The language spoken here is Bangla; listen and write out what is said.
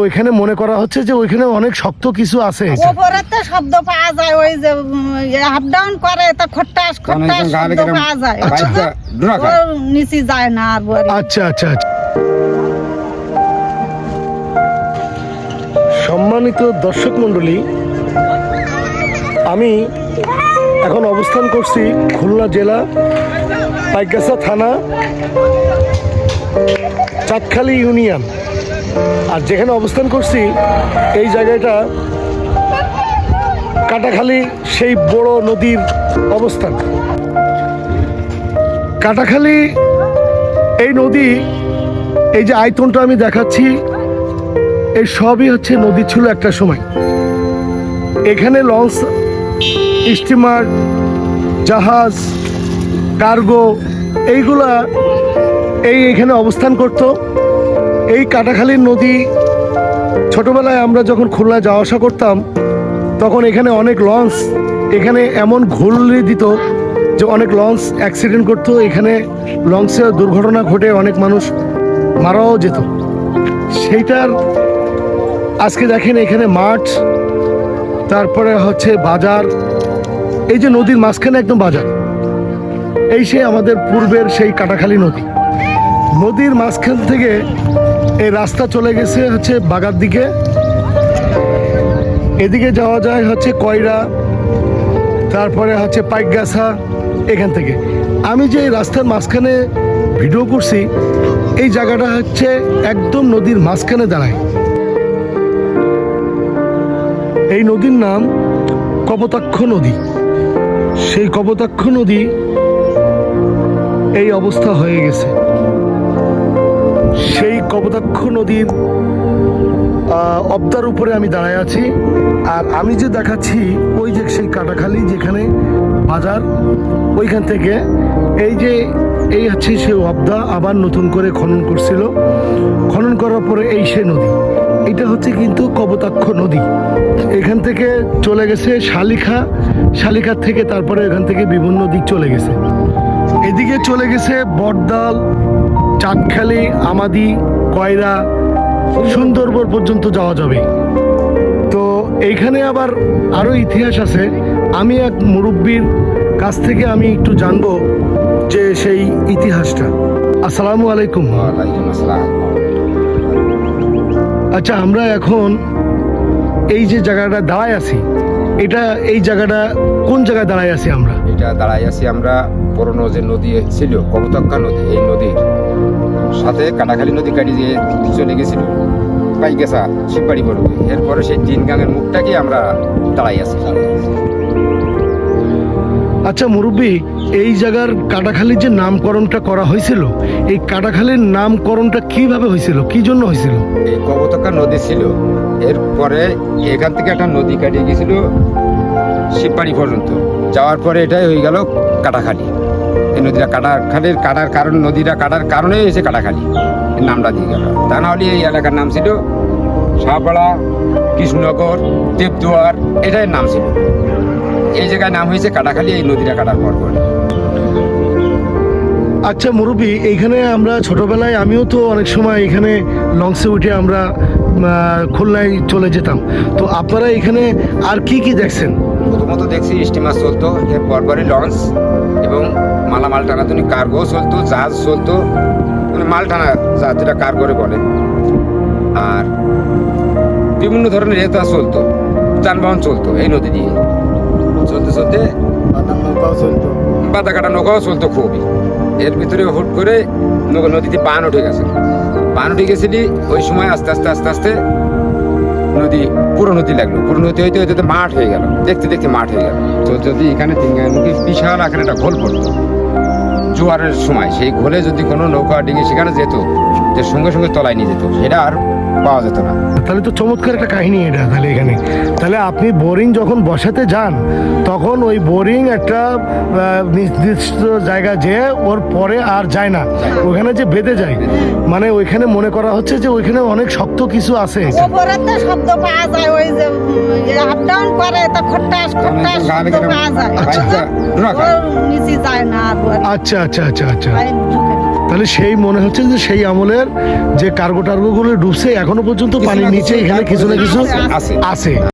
ওইখানে মনে করা হচ্ছে যে ওইখানে অনেক শক্ত কিছু আছে। উপরে তো শব্দ পাওয়া যায়, ওই যে আপ ডাউন করে তা খট্টাস খট্টাস শব্দ পাওয়া যায়, নিচে যায় না আর। আচ্ছা আচ্ছা আচ্ছা। সম্মানিত দর্শক মণ্ডলী, আমি এখন অবস্থান করছি খুলনা জেলা পাইকগাছা থানা চাঁদখালি ইউনিয়ন। আর যেখানে অবস্থান করছি এই জায়গাটা কাটাখালী, সেই বড় নদীর অবস্থান। কাটাখালী এই নদী, এই যে আয়তনটা আমি দেখাচ্ছি, এই সবই হচ্ছে নদী ছিল একটা সময়। এখানে লঞ্চ, স্টিমার, জাহাজ, কার্গো এইগুলা এখানে অবস্থান করত। এই কাটাখালীর নদী, ছোটবেলায় আমরা যখন খুলনা যাওয়া আসা করতাম তখন এখানে অনেক লঞ্চ এখানে এমন ঘুরলে দিত যে অনেক লঞ্চ অ্যাক্সিডেন্ট করতো। এখানে লঞ্চে দুর্ঘটনা ঘটে অনেক মানুষ মারাও যেত। সেইটার আজকে দেখেন এখানে মাঠ, তারপরে হচ্ছে বাজার, এই যে নদীর মাঝখানে একদম বাজার। এই সে আমাদের পূর্বের সেই কাটাখালী নদী। নদীর মাঝখান থেকে এই রাস্তা চলে গেছে হচ্ছে বাগার দিকে। এদিকে যাওয়া যায় হচ্ছে কয়রা, তারপরে হচ্ছে পাইকগাছা। এখান থেকে আমি যে রাস্তার মাঝখানে ভিডিও করছি, এই জায়গাটা হচ্ছে একদম নদীর মাঝখানে দাঁড়ায়। এই নদীর নাম কপোতাক্ষ নদী। সেই কপোতাক্ষ নদী এই অবস্থা হয়ে গেছে। সেই কপোতাক্ষ নদীর অবদার উপরে আমি দাঁড়ায় আছি। আর আমি যে দেখাচ্ছি ওই যে সেই কাটাখালী যেখানে বাজার, ওইখান থেকে এই হচ্ছে সে অবদা আবার নতুন করে খনন করছিল। খনন করার পরে এই সে নদী, এটা হচ্ছে কিন্তু কপোতাক্ষ নদী। এখান থেকে চলে গেছে শালিখার থেকে, তারপরে এখান থেকে বিভিন্ন দিক চলে গেছে। এদিকে চলে গেছে বটদাল, চাঁদখালি, আমাদি, কয়রা, সুন্দরবন পর্যন্ত যাওয়া যাবে। তো এইখানে আবার আরো ইতিহাস আছে। আমি এক মুরব্বীর কাছ থেকে আমি একটু জানবো যে সেই ইতিহাসটা। আসসালামু আলাইকুম। ওয়ালাইকুম আসসালাম। আচ্ছা, আমরা এখন এই যে জায়গাটা দাঁড়ায় আছি, এটা এই জায়গাটা কোন জায়গায় দাঁড়ায় আছি আমরা? এটা দাঁড়াই আছি আমরা পুরনো যে নদী ছিল কপোতাক্ষ নদী, এই নদীর সাথে কাটাখালী নদী কাটিয়ে চলে গেছিল পাইকগাছা শিববাড়ি বড়। এরপরে সেই তিন গাঙের মুখটাকে আমরা দাঁড়াই আছি। আচ্ছা মুরব্বী, এই জায়গার কাটাখালীর যে নামকরণটা করা হয়েছিল, এই কাটাখালীর নামকরণটা কিভাবে হয়েছিল, কি জন্য হয়েছিল? এই কপোতাক্ষ নদী ছিল, এরপরে এখান থেকে একটা নদী কাটিয়ে গেছিল শিববাড়ি পর্যন্ত। যাওয়ার পরে এটাই হয়ে গেল কাটাখালী। এই নদীটা কাটার কারণ, নদীটা কাটার কারণেই হয়েছে কাটাখালী এর নামটা দিয়ে গেল। তা না হলে এই এলাকার নাম ছিল শাহপাড়া, কৃষ্ণনগর, দেবদুয়ার, এটাই নাম ছিল। এই জায়গায় নাম হয়েছে কাটাখালী এই নদীটা কাটার পর। আচ্ছা মুরব্বী, এইখানে আমরা ছোটবেলায়, আমিও তো অনেক সময় এখানে লঞ্চে উঠে আমরা খুলনায় চলে যেতাম। তো আপনারা এখানে আর কি কি দেখছেন? প্রথমত দেখছি স্টিমার চলতো, এর পরপরই লঞ্চ এবং মালামাল টানাতুনি কার্গো চলতো, জাহাজ চলতো, মানে মাল টানা জাহাজ যেটা কার্গোরে বলে। আর বিভিন্ন ধরনের এটা চলতো, যানবাহন চলতো এই নদী দিয়ে। চলতে চলতে বাদা কাটা নৌকাও চলতো খুবই। এর ভিতরে হুট করে নদীতে বান উঠে গেছে। বান উঠে গেছিলি ওই সময় আস্তে আস্তে আস্তে আস্তে নদী পুরো নদী লাগলো। পুরো নদী হইতে হইতে মাঠ হয়ে গেল, দেখতে দেখতে মাঠ হয়ে গেল। তো যদি এখানে বিশাল আকারে একটা ঘোল পড়তো জোয়ারের সময়, সেই ঘোলে যদি কোনো নৌকা ডিঙে সেখানে যেত, যে সঙ্গে সঙ্গে তলায় নিয়ে যেত, সেটা আর পাওয়া যেত না। তাহলে তো চমৎকার একটা কাহিনী এটা। তাহলে এখানে তাহলে আপনি বোরিং যখন বসাতে যান, তখন ওই বোরিং একটা নির্দিষ্ট জায়গা যে ওর পরে আর যায় না, ওখানে যে বেঁধে যায়, মানে ওইখানে মনে করা হচ্ছে যে ওইখানে অনেক শক্ত কিছু আছে। উপরে তো শব্দ পাওয়া যায়, ওই যে আপ ডাউন করে তা খট্টাস খট্টাস শব্দ পাওয়া যায়, নিচে যায় না আর। আচ্ছা আচ্ছা আচ্ছা আচ্ছা। তাহলে সেই মনে হচ্ছে যে সেই আমলের যে কার্গো টার্গো গুলো ডুবছে এখনো পর্যন্ত পানির নিচে এখানে কিছু না কিছু আছে আছে।